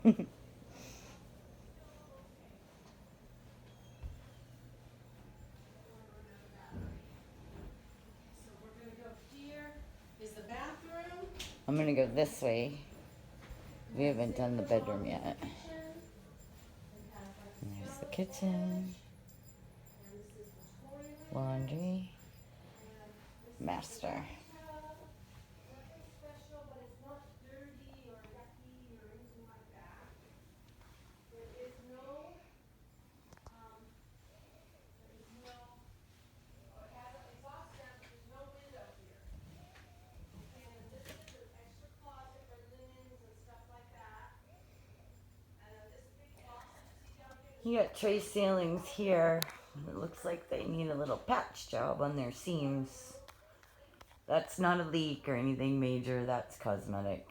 I'm gonna go this way. We haven't done the bedroom yet. And there's the kitchen, laundry, master. You got tray ceilings here. It looks like they need a little patch job on their seams. That's not a leak or anything major, that's cosmetic.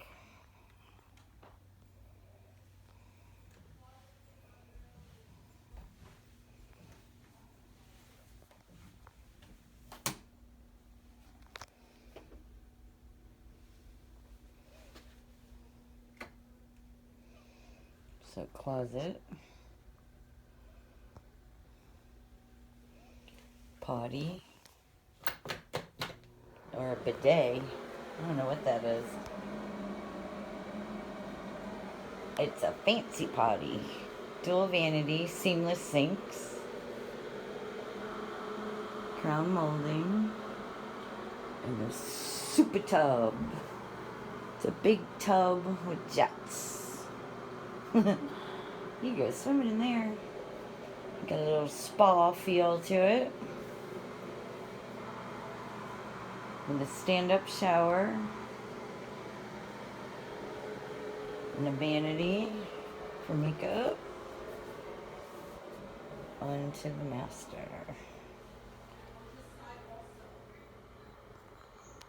So closet, potty, or a bidet. I don't know what that is. It's a fancy potty. Dual vanity, seamless sinks, crown molding, and a super tub. It's a big tub with jets. You go swimming in there. Got a little spa feel to it. With a stand-up shower. And a vanity for makeup. Onto the master.